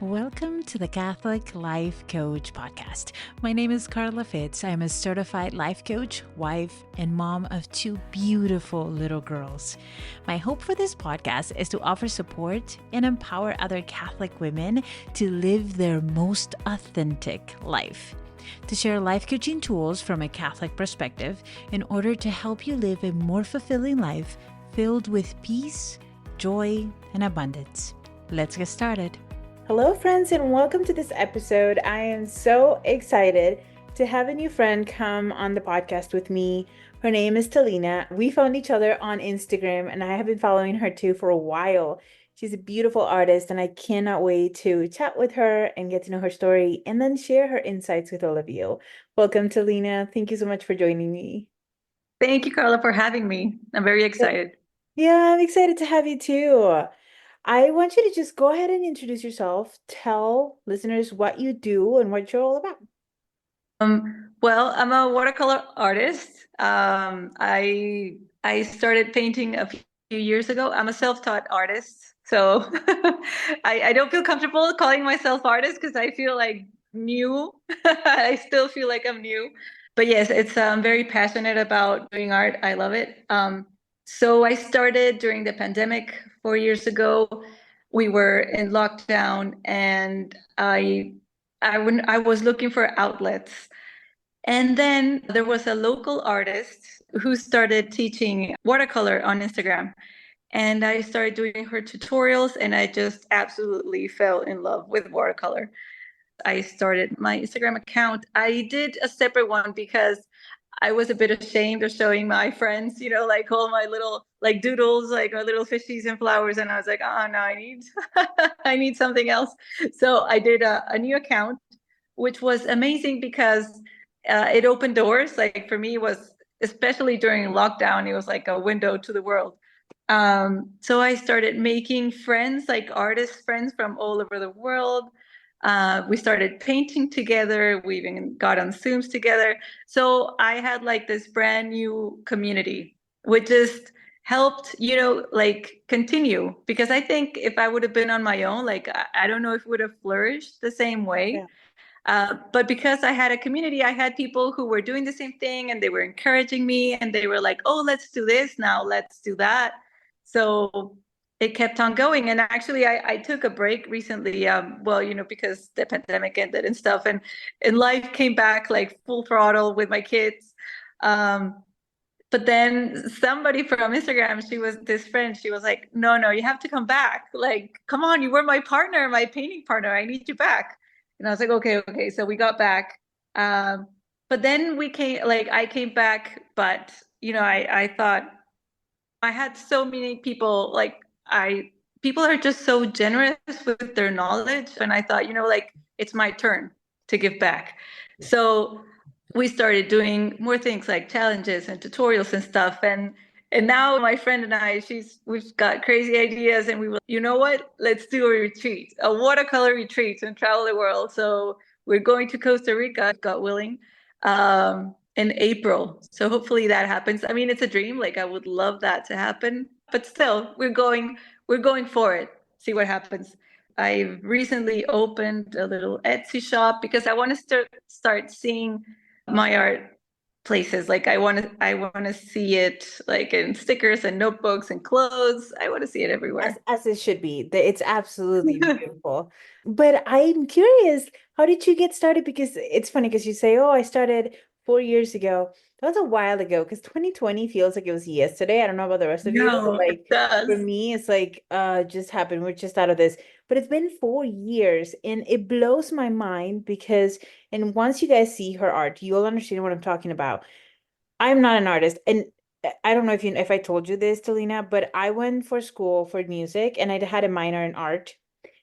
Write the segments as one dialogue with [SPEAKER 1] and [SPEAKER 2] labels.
[SPEAKER 1] Welcome to the Catholic Life Coach Podcast. My name is Carla Fitz. I'm a certified life coach, wife, and mom of two beautiful little girls. My hope for this podcast is to offer support and empower other Catholic women to live their most authentic life. To share life coaching tools from a Catholic perspective in order to help you live a more fulfilling life filled with peace, joy, and abundance. Let's get started.
[SPEAKER 2] Hello, friends, and welcome to this episode. I am so excited to have a new friend come on the podcast with me. Her name is Talina. We found each other on Instagram, and I have been following her too for a while. She's a beautiful artist, and I cannot wait to chat with her and get to know her story and then share her insights with all of you. Welcome, Talina. Thank you so much for joining me.
[SPEAKER 3] Thank you, Carla, for having me. I'm very excited.
[SPEAKER 2] Yeah, I'm excited to have you too. I want you to just go ahead and introduce yourself. Tell listeners what you do and what you're all about.
[SPEAKER 3] Well, I'm a watercolor artist. I started painting a few years ago. I'm a self-taught artist, so I don't feel comfortable calling myself artist because I feel like new. I still feel like I'm new, but yes, it's I'm very passionate about doing art. I love it. So I started during the pandemic 4 years ago. We were in lockdown, and I was looking for outlets. And then there was a local artist who started teaching watercolor on Instagram. And I started doing her tutorials, and I just absolutely fell in love with watercolor. I started my Instagram account. I did a separate one because I was a bit ashamed of showing my friends, like all my little like doodles, like my little fishies and flowers. And I was like, oh no, I need I need something else. So I did a new account, which was amazing because it opened doors. Like for me, it was especially during lockdown, it was like a window to the world. So I started making friends, like artist friends from all over the world. We started painting together. We even got on Zooms together. So I had like this brand new community, which just helped, like continue. Because I think if I would have been on my own, like I don't know if it would have flourished the same way.
[SPEAKER 2] Yeah.
[SPEAKER 3] But because I had a community, I had people who were doing the same thing, and they were encouraging me, and they were like, oh, let's do this now, let's do that. So it kept on going. And actually, I took a break recently, well, because the pandemic ended and stuff, and life came back like full throttle with my kids. But then somebody from Instagram, this friend, she was like, no, you have to come back. Like, come on, you were my partner, my painting partner. I need you back. And I was like, okay. So we got back. But then I came back, but I thought I had so many people, people are just so generous with their knowledge. And I thought, like it's my turn to give back. So we started doing more things like challenges and tutorials and stuff. And now my friend and I, we've got crazy ideas, and we will, you know what? Let's do a retreat, a watercolor retreat, and travel the world. So we're going to Costa Rica, God willing, in April. So hopefully that happens. I mean, it's a dream. Like I would love that to happen, but still, we're going for it. See what happens. I recently opened a little Etsy shop because I want to start seeing my art places. Like I want to see it like in stickers and notebooks and clothes. I want to see it everywhere.
[SPEAKER 2] As it should be. It's absolutely beautiful. But I'm curious, how did you get started? Because it's funny because you say, oh, I started 4 years ago. That was a while ago because 2020 feels like it was yesterday. I don't know about the rest of you, but
[SPEAKER 3] No, it
[SPEAKER 2] like for
[SPEAKER 3] does.
[SPEAKER 2] me, it's like just happened. We're just out of this. But it's been 4 years and it blows my mind because and once you guys see her art, you'll understand what I'm talking about. I'm not an artist, and I don't know if I told you this, Talina, but I went for school for music, and I had a minor in art.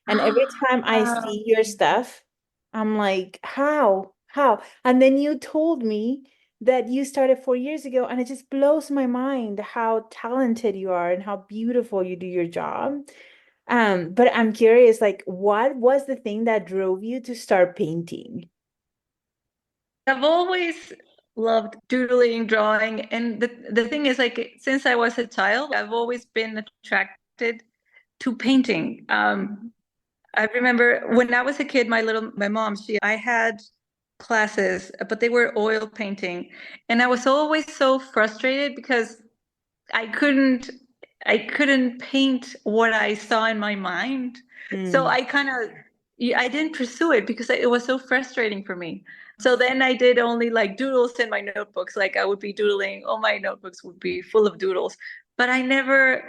[SPEAKER 2] And every time I
[SPEAKER 3] Wow.
[SPEAKER 2] see your stuff, I'm like, how? How? And then you told me that you started 4 years ago, and it just blows my mind how talented you are and how beautiful you do your job. But I'm curious, like, what was the thing that drove you to start painting?
[SPEAKER 3] I've always loved doodling, drawing, and the thing is, like, since I was a child, I've always been attracted to painting. I remember when I was a kid, my mom, I had classes, but they were oil painting. And I was always so frustrated because I couldn't I couldn't paint what I saw in my mind. So
[SPEAKER 2] Mm.
[SPEAKER 3] I kind of I didn't pursue it because it was so frustrating for me. So then I did only like doodles in my notebooks. Like I would be doodling, all my notebooks would be full of doodles. But I never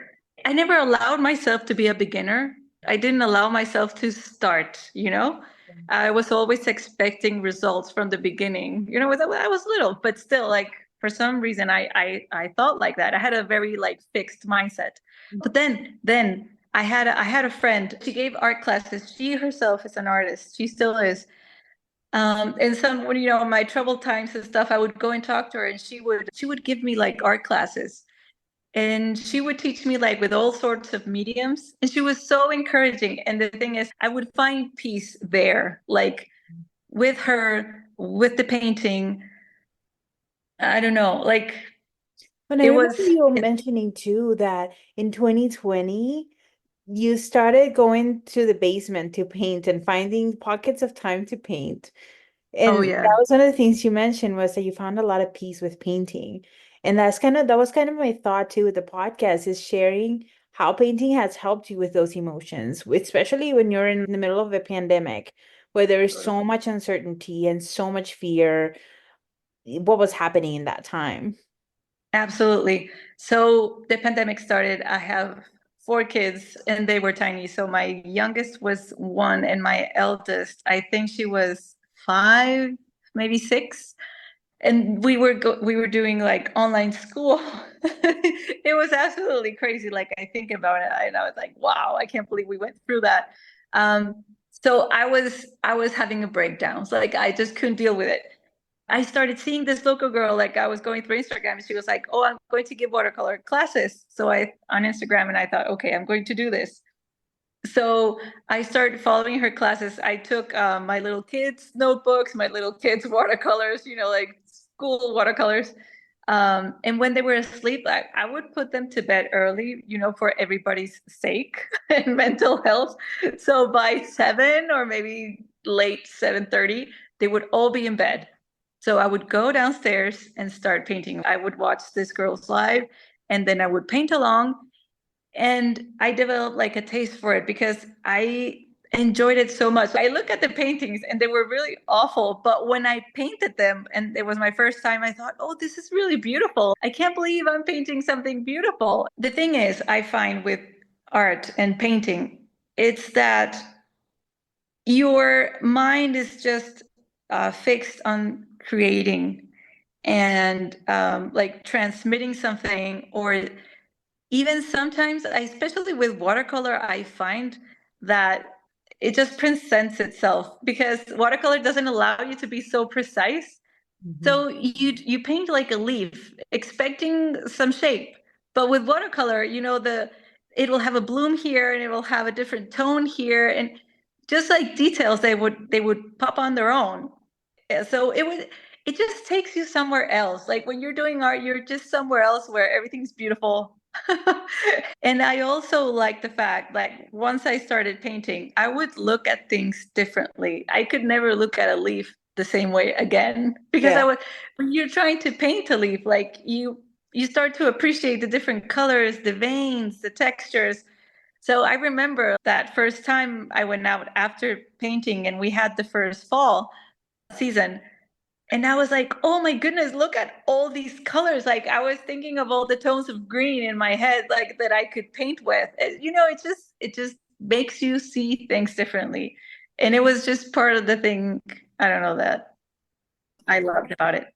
[SPEAKER 3] allowed myself to be a beginner. I didn't allow myself to start, you know? I was always expecting results from the beginning. You know, when I was little, but still like for some reason I thought like that. I had a very like fixed mindset. But then I had a friend. She gave art classes. She herself is an artist. She still is. And some when my troubled times and stuff, I would go and talk to her, and she would give me like art classes, and she would teach me like with all sorts of mediums, and she was so encouraging. And the thing is, I would find peace there, like with her, with the painting. I don't know, like
[SPEAKER 2] And I
[SPEAKER 3] it
[SPEAKER 2] remember
[SPEAKER 3] was.
[SPEAKER 2] you mentioning too that in 2020, you started going to the basement to paint and finding pockets of time to paint.
[SPEAKER 3] Oh
[SPEAKER 2] And that
[SPEAKER 3] yeah.
[SPEAKER 2] was one of the things you mentioned was that you found a lot of peace with painting. And that was kind of my thought too with the podcast is sharing how painting has helped you with those emotions, especially when you're in the middle of a pandemic where there is so much uncertainty and so much fear. What was happening in that time?
[SPEAKER 3] Absolutely. So the pandemic started. I have four kids and they were tiny. So my youngest was one and my eldest, I think she was five, maybe six. And we were doing like online school. It was absolutely crazy. Like I think about it and I was like, wow, I can't believe we went through that. So I was having a breakdown. So like I just couldn't deal with it. I started seeing this local girl, like I was going through Instagram, and she was like, "Oh, I'm going to give watercolor classes." So I on Instagram, and I thought, okay, I'm going to do this. So I started following her classes. I took my little kids' notebooks, my little kids' watercolors, like school watercolors. And when they were asleep, I would put them to bed early, for everybody's sake and mental health. So by 7 or maybe late 7:30, they would all be in bed. So I would go downstairs and start painting. I would watch this girl's live and then I would paint along, and I developed like a taste for it because I enjoyed it so much. I look at the paintings and they were really awful, but when I painted them and it was my first time, I thought, oh, this is really beautiful. I can't believe I'm painting something beautiful. The thing is, I find with art and painting, it's that your mind is just fixed on creating and like transmitting something, or even sometimes, especially with watercolor, I find that it just presents itself because watercolor doesn't allow you to be so precise.
[SPEAKER 2] Mhm.
[SPEAKER 3] So you paint like a leaf, expecting some shape, but with watercolor, it will have a bloom here and it will have a different tone here, and just like details, they would pop on their own. So it just takes you somewhere else. Like when you're doing art, you're just somewhere else where everything's beautiful. And I also like the fact that once I started painting, I would look at things differently. I could never look at a leaf the same way again because
[SPEAKER 2] Yeah.
[SPEAKER 3] when you're trying to paint a leaf, like you start to appreciate the different colors, the veins, the textures. So I remember that first time I went out after painting and we had the first fall season. And I was like, oh my goodness, look at all these colors. Like I was thinking of all the tones of green in my head, like that I could paint with. It just makes you see things differently. And it was just part of the thing, I don't know, that I loved about it.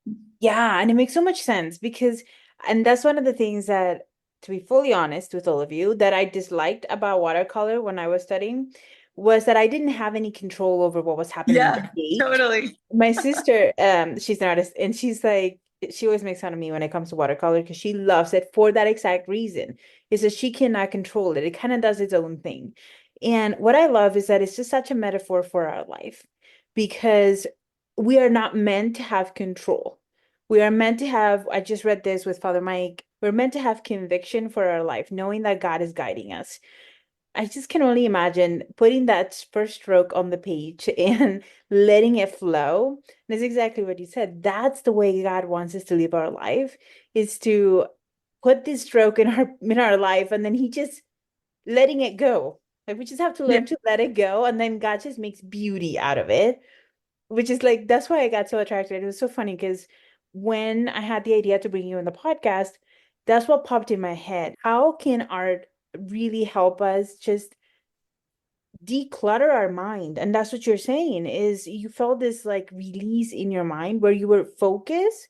[SPEAKER 2] Yeah, and it makes so much sense because, and that's one of the things that, to be fully honest with all of you, that I disliked about watercolor when I was studying was that I didn't have any control over what was happening in the
[SPEAKER 3] Yeah,
[SPEAKER 2] paint.
[SPEAKER 3] totally.
[SPEAKER 2] My sister, she's an artist, and she's like, she always makes fun of me when it comes to watercolor because she loves it for that exact reason, is that she cannot control it. It kind of does its own thing. And what I love is that it's just such a metaphor for our life because we are not meant to have control. We are meant to have, I just read this with Father Mike, we're meant to have conviction for our life, knowing that God is guiding us. I just can only imagine putting that first stroke on the page and letting it flow. And that's exactly what you said. That's the way God wants us to live our life, is to put this stroke in our life, and then He just letting it go. Like we just have to
[SPEAKER 3] Yeah,
[SPEAKER 2] learn to let it go, and then God just makes beauty out of it, which is like that's why I got so attracted. It was so funny because when I had the idea to bring you on the podcast, that's what popped in my head. How can art really help us just declutter our mind? And that's what you're saying is you felt this like release in your mind where you were focused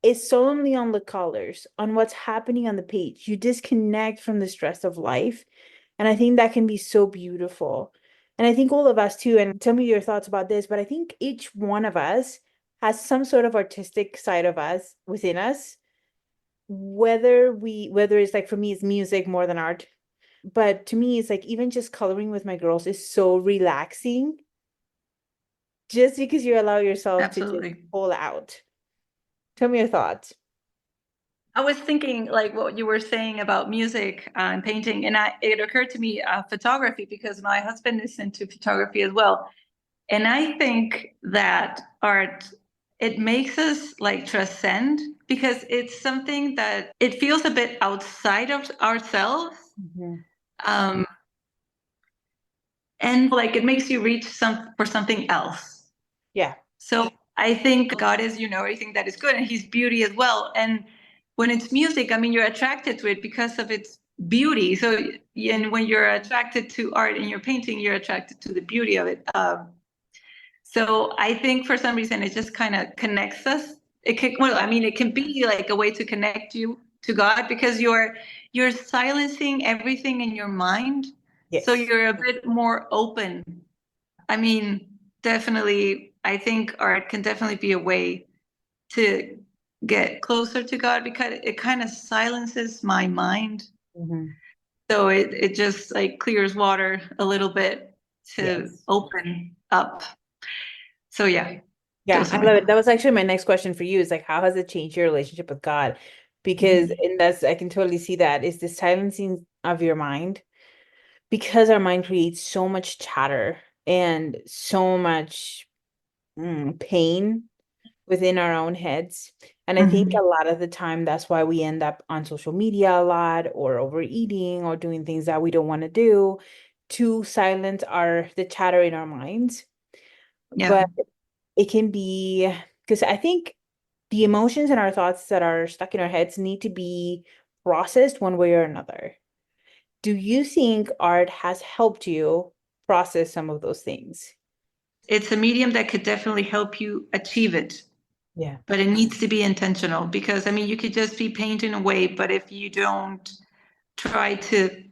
[SPEAKER 2] is solely on the colors, on what's happening on the page. You disconnect from the stress of life. And I think that can be so beautiful. And I think all of us too, and tell me your thoughts about this, but I think each one of us has some sort of artistic side of us within us, whether it's like for me, it's music more than art. But to me, it's like even just coloring with my girls is so relaxing just because you allow yourself to just
[SPEAKER 3] absolutely.
[SPEAKER 2] pull out. Tell me your thoughts.
[SPEAKER 3] I was thinking like what you were saying about music and painting, and it occurred to me photography because my husband is into photography as well. And I think that art, it makes us like transcend because it's something that it feels a bit outside of ourselves.
[SPEAKER 2] Mhm.
[SPEAKER 3] Um, and like it makes you reach for something else.
[SPEAKER 2] Yeah.
[SPEAKER 3] So I think God is, everything that is good and He's beauty as well. And when it's music, I mean, you're attracted to it because of its beauty. So, and when you're attracted to art and you're painting, you're attracted to the beauty of it. So I think for some reason it just kind of connects us. Well, I mean, it can be like a way to connect you to God because you're silencing everything in your mind. So
[SPEAKER 2] Yes.
[SPEAKER 3] you're a bit more open. I mean, definitely, I think art can definitely be a way to get closer to God because it kind of silences my mind.
[SPEAKER 2] Mhm.
[SPEAKER 3] So it just like clears water a little bit to
[SPEAKER 2] Yes.
[SPEAKER 3] open up. So yeah,
[SPEAKER 2] Yeah,
[SPEAKER 3] those are
[SPEAKER 2] I
[SPEAKER 3] my
[SPEAKER 2] love it.
[SPEAKER 3] thoughts.
[SPEAKER 2] That was actually my next question for you is like, how has it changed your relationship with God? Because,
[SPEAKER 3] Mhm.
[SPEAKER 2] and that's, I can totally see that is the silencing of your mind because our mind creates so much chatter and so much pain within our own heads. And I think a
[SPEAKER 3] Mhm.
[SPEAKER 2] lot of the time that's why we end up on social media a lot or overeating or doing things that we don't want to do to silence the chatter in our minds.
[SPEAKER 3] Yeah,
[SPEAKER 2] But it can be because I think the emotions and our thoughts that are stuck in our heads need to be processed one way or another. Do you think art has helped you process some of those things?
[SPEAKER 3] it's a medium that could definitely help you achieve it,
[SPEAKER 2] Yeah.
[SPEAKER 3] but it needs to be intentional because I mean, you could just be painting away, but if you don't try to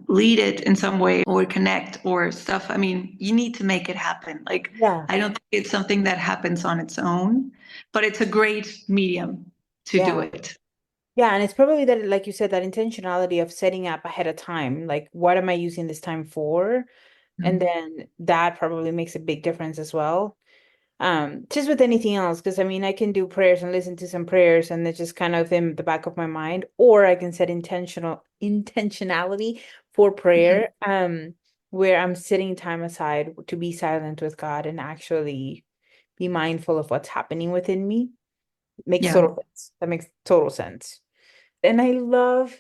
[SPEAKER 3] lead it in some way or connect or stuff, I mean, you need to make it happen. Like,
[SPEAKER 2] Yeah.
[SPEAKER 3] I don't think it's something that happens on its own, but it's a great medium to do
[SPEAKER 2] Yeah.
[SPEAKER 3] it.
[SPEAKER 2] Yeah. And it's probably that, like you said, that intentionality of setting up ahead of time. Like, what am I using this time for? And
[SPEAKER 3] Mhm.
[SPEAKER 2] then that probably makes a big difference as well. Just with anything else, because I mean, I can do prayers and listen to some prayers, and it's just kind of in the back of my mind, or I can set intentionality for
[SPEAKER 3] Mhm.
[SPEAKER 2] prayer, where I'm setting time aside to be silent with God and actually be mindful of what's happening within me. Makes
[SPEAKER 3] Yeah.
[SPEAKER 2] total sense. That makes total sense. And I love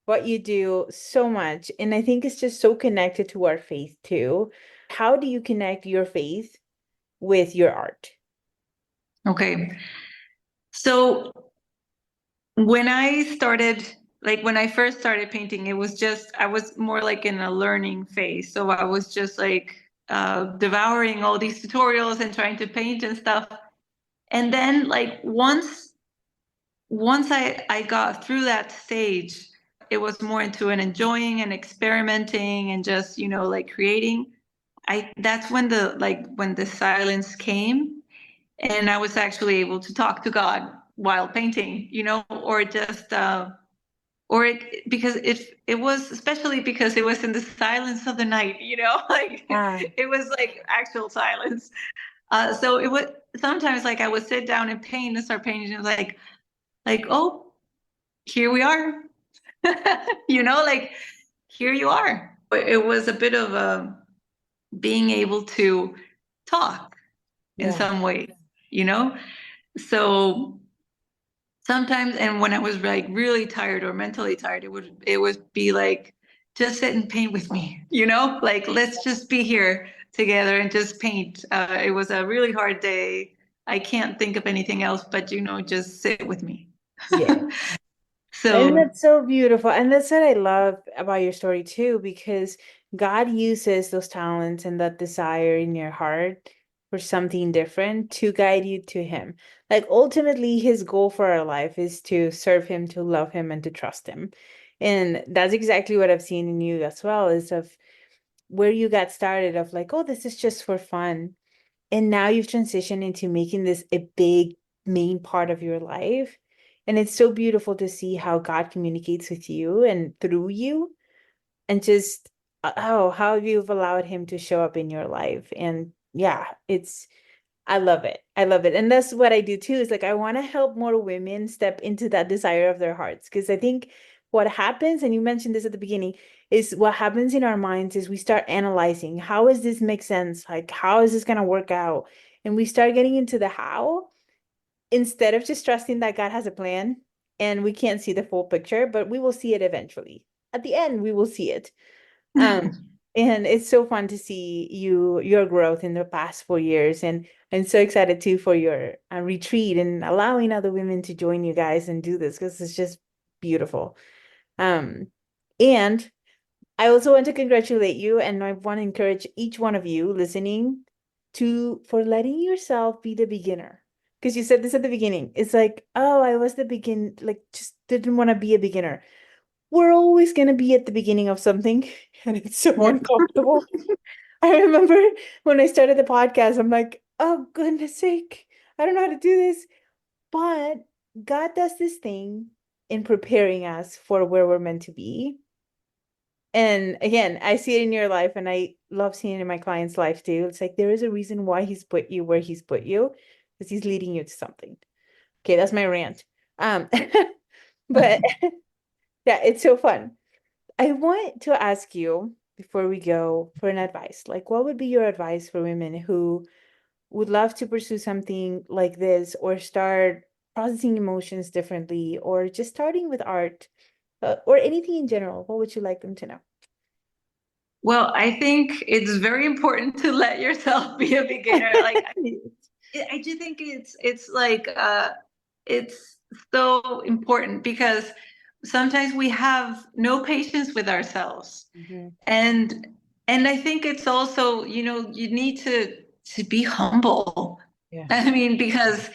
[SPEAKER 2] what you do so much. And I think it's just so connected to our faith too. How do you connect your faith with your art?
[SPEAKER 3] Okay. So when I started, like when I first started painting, it was just, I was more like in a learning phase. So I was just like devouring all these tutorials and trying to paint and stuff. And then like once I got through that stage, it was more into an enjoying and experimenting and just, like creating. That's when the silence came and I was actually able to talk to God while painting, or just because it was especially because it was in the silence of the night, like
[SPEAKER 2] Ah,
[SPEAKER 3] it was like actual silence. So it would sometimes like I would sit down and paint and start painting and like oh, here we are. Like here you are. it was a bit of a being able to talk in
[SPEAKER 2] Yeah.
[SPEAKER 3] some ways, you know? So sometimes, and when I was like really tired or mentally tired, it would be like, just sit and paint with me, like let's just be here together and just paint. It was a really hard day. I can't think of anything else but just sit with me.
[SPEAKER 2] Yeah. And
[SPEAKER 3] So
[SPEAKER 2] that's so beautiful. And that's what I love about your story too, because God uses those talents and that desire in your heart for something different to guide you to Him. Like ultimately, His goal for our life is to serve Him, to love Him, and to trust Him. And that's exactly what I've seen in you as well, is of where you got started of like, oh, this is just for fun. And now you've transitioned into making this a big main part of your life. And it's so beautiful to see how God communicates with you and through you, and just oh, how you've allowed Him to show up in your life. And yeah, I love it. I love it. And that's what I do too, is like I want to help more women step into that desire of their hearts. Because I think what happens, and you mentioned this at the beginning, is what happens in our minds is we start analyzing, how does this make sense? Like, how is this going to work out? And we start getting into the how instead of just trusting that God has a plan, and we can't see the full picture, but we will see it eventually. At the end, we will see it. Um, and it's so fun to see your growth in the past 4 years, and I'm so excited too for your retreat and allowing other women to join you guys and do this because it's just beautiful. Um, and I also want to congratulate you, and I want to encourage each one of you listening to for letting yourself be the beginner. Because you said this at the beginning. It's like, oh, I was the begin, like just didn't want to be a beginner. We're always going to be at the beginning of something, and it's so
[SPEAKER 3] yeah.
[SPEAKER 2] uncomfortable. I remember when I started the podcast, I'm like, oh, goodness sake, I don't know how to do this. But God does this thing in preparing us for where we're meant to be. And again, I see it in your life, and I love seeing it in my clients' life too. It's like there is a reason why He's put you where He's put you, because He's leading you to something. Okay, that's my rant. Um, but yeah, it's so fun. I want to ask you before we go for an advice. Like, what would be your advice for women who would love to pursue something like this or start processing emotions differently or just starting with art or anything in general? What would you like them to know?
[SPEAKER 3] Well, I think it's very important to let yourself be a beginner. Like I do think it's like it's so important because sometimes we have no patience with ourselves.
[SPEAKER 2] Mhm.
[SPEAKER 3] And I think it's also, you need to be humble.
[SPEAKER 2] Yeah.
[SPEAKER 3] I mean, because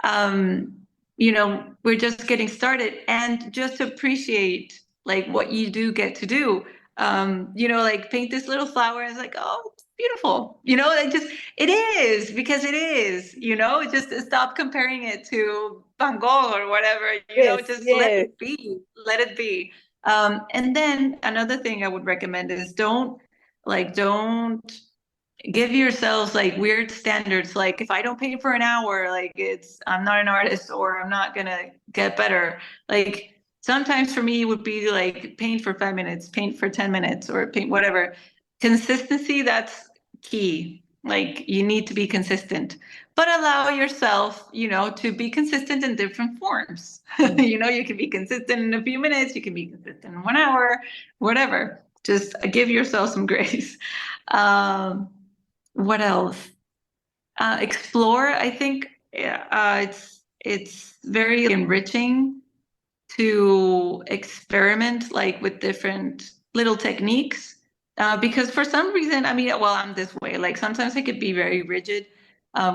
[SPEAKER 3] um, we're just getting started, and just appreciate like what you do get to do. Like paint this little flower, and it's like, oh, it's beautiful. It is, because it is, just stop comparing it to Van Gogh or whatever,
[SPEAKER 2] Yes,
[SPEAKER 3] just let
[SPEAKER 2] yes.
[SPEAKER 3] it be, let it be. And then another thing I would recommend is don't give yourselves like weird standards. Like if I don't paint for an hour, like I'm not an artist, or I'm not gonna get better. Like sometimes for me it would be like paint for 5 minutes, paint for 10 minutes, or paint whatever. Consistency, that's key. Like you need to be consistent, but allow yourself, to be consistent in different forms.
[SPEAKER 2] Yeah.
[SPEAKER 3] You can be consistent in a few minutes, you can be consistent in 1 hour, whatever. Just give yourself some grace. um what else? Explore. I think yeah, it's very enriching to experiment like with different little techniques. Because for some reason, I mean, well, I'm this way. Like sometimes I could be very rigid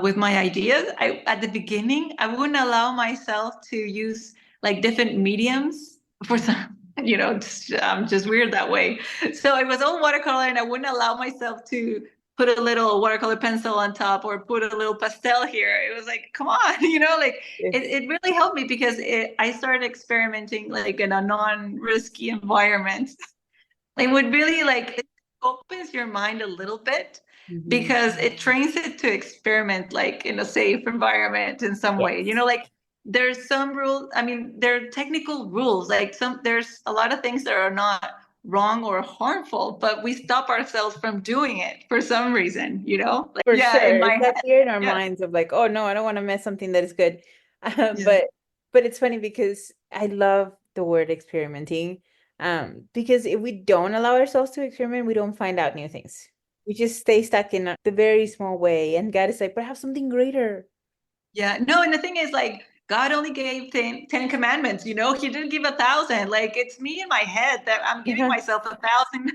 [SPEAKER 3] with my ideas. At the beginning, I wouldn't allow myself to use like different mediums for some. I'm just weird that way. So it was all watercolor, and I wouldn't allow myself to put a little watercolor pencil on top or put a little pastel here. It was like, come on, like
[SPEAKER 2] Yes.
[SPEAKER 3] it really helped me because I started experimenting like in a non-risky environment. It would really like it opens your mind a little bit
[SPEAKER 2] Mhm.
[SPEAKER 3] because it trains it to experiment like in a safe environment in some way.
[SPEAKER 2] Yes.
[SPEAKER 3] Like there's some rules. I mean, there are technical rules. Like there's a lot of things that are not wrong or harmful, but we stop ourselves from doing it for some reason,
[SPEAKER 2] For
[SPEAKER 3] yeah, in
[SPEAKER 2] sure.
[SPEAKER 3] my
[SPEAKER 2] It's that
[SPEAKER 3] head.
[SPEAKER 2] fear in our
[SPEAKER 3] Yeah.
[SPEAKER 2] minds of like, oh no, I don't want to mess something that is good.
[SPEAKER 3] Yeah.
[SPEAKER 2] But it's funny because I love the word experimenting. Because if we don't allow ourselves to experiment, we don't find out new things. We just stay stuck in the very small way. And God is like, but have something greater.
[SPEAKER 3] Yeah. No, and the thing is, like, God only gave 10 commandments, He didn't give 1,000. Like, it's me in my head that I'm giving
[SPEAKER 2] Yeah.
[SPEAKER 3] myself 1,000,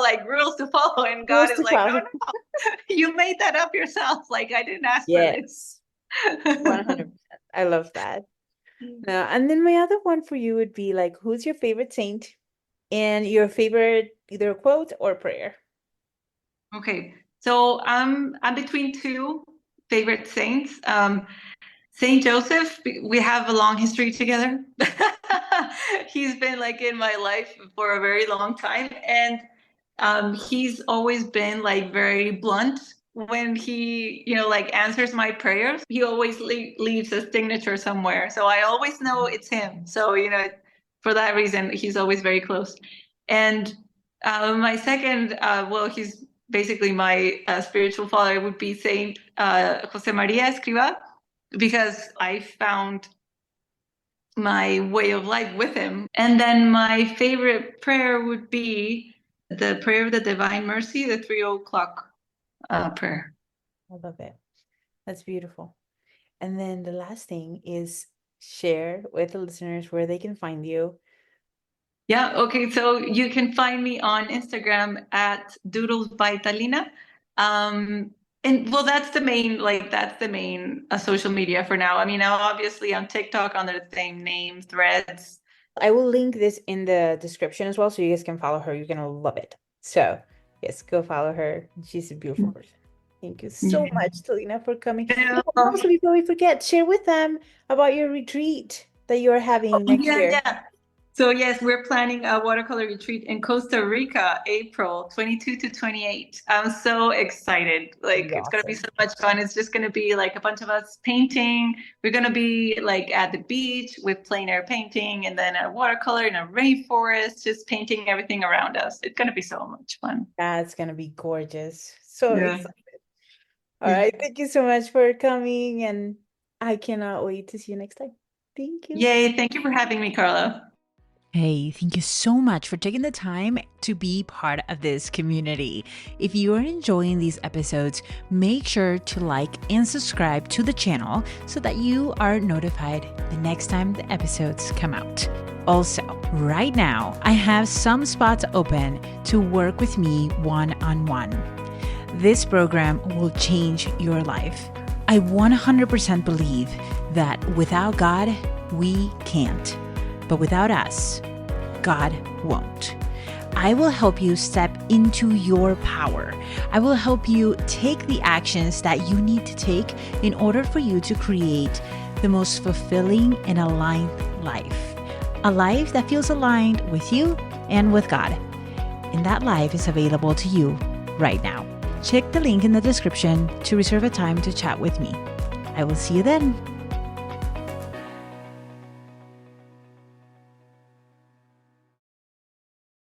[SPEAKER 3] like rules to follow. And God
[SPEAKER 2] Rules
[SPEAKER 3] is
[SPEAKER 2] to
[SPEAKER 3] like,
[SPEAKER 2] follow.
[SPEAKER 3] no, no, you made that up yourself. Like, I didn't ask for this.
[SPEAKER 2] Yes. 100%. I love that. And then my other one for you would be like, who's your favorite saint and your favorite either quote or prayer?
[SPEAKER 3] Okay. So I'm between two favorite saints. Saint Joseph, we have a long history together. He's been like in my life for a very long time, and he's always been like very blunt when he, like answers my prayers. He always leaves a signature somewhere, so I always know it's him. So for that reason, he's always very close. And my second, well, he's basically my spiritual father would be Saint Jose Maria Escriva, because I found my way of life with him. And then my favorite prayer would be the prayer of the Divine Mercy, the 3 o'clock prayer.
[SPEAKER 2] I love it. That's beautiful. And then the last thing is share with the listeners where they can find you.
[SPEAKER 3] Yeah, okay. So you can find me on Instagram at Doodles by Talina. And well, that's the main social media for now. I mean, I'm obviously on TikTok under the same name, Threads.
[SPEAKER 2] I will link this in the description as well, so you guys can follow her. You're gonna love it. So yes, go follow her. She's a beautiful person. Thank you so
[SPEAKER 3] Yeah.
[SPEAKER 2] much, Talina, for coming.
[SPEAKER 3] Yeah.
[SPEAKER 2] Oh, and also, before we forget, share with them about your retreat that you are having next year.
[SPEAKER 3] Yeah. So yes, we're planning a watercolor retreat in Costa Rica, April 22 to 28. I'm so excited. Like, it's going to be
[SPEAKER 2] Awesome.
[SPEAKER 3] so much fun. It's just going to be like a bunch of us painting. We're going to be like at the beach with plein air painting, and then a watercolor in a rainforest, just painting everything around us. It's going to be so much fun.
[SPEAKER 2] That's gonna be gorgeous. So
[SPEAKER 3] Yeah.
[SPEAKER 2] excited. All right. Thank you so much for coming, and I cannot wait to see you next time. Thank you.
[SPEAKER 3] Yay. Thank you for having me, Carla.
[SPEAKER 1] Hey, thank you so much for taking the time to be part of this community. If you are enjoying these episodes, make sure to like and subscribe to the channel so that you are notified the next time the episodes come out. Also, right now, I have some spots open to work with me one-on-one. This program will change your life. I 100% believe that without God, we can't. But without us, God won't. I will help you step into your power. I will help you take the actions that you need to take in order for you to create the most fulfilling and aligned life. A life that feels aligned with you and with God. And that life is available to you right now. Check the link in the description to reserve a time to chat with me. I will see you then.